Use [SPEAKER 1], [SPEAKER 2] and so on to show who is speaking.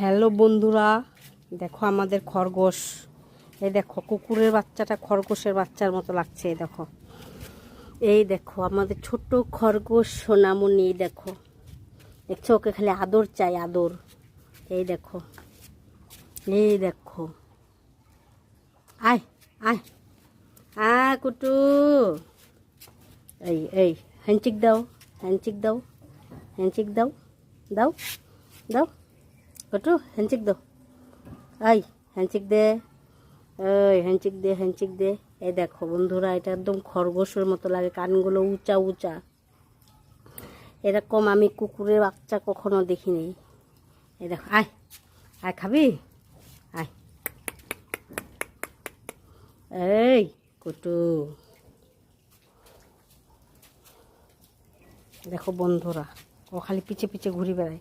[SPEAKER 1] Hello বন্ধুরা, দেখো আমাদের খরগোশ। এই দেখো কুকুরের বাচ্চাটা খরগোশের বাচ্চার মতো লাগছে। এই দেখো আমাদের ছোট খরগোশ সোনামণি। দেখো দেখছো, ওকে খালি আদর চাই, আদর। এই দেখো, এই দেখো, আয় আয় কুটু। এই হ্যান্ডশেক দাও, হ্যান্ডশেক দাও, হ্যান্ডশেক দাও, দাও দাও কুটু, হ্যান্ডশেক দাও। হ্যান্ডশেক দে, হ্যান্ডশেক দে, হ্যান্ডশেক দে। এই দেখো বন্ধুরা, এটা একদম খরগোশের মতো লাগে, কানগুলো উঁচা উঁচা। এরকম আমি কুকুরের বাচ্চা কখনো দেখিনি। এই দেখো, আয় আয় খাবি, আয়। এই কুটু, দেখো বন্ধুরা, ও খালি পিছে পিছে ঘুরে বেড়ায়।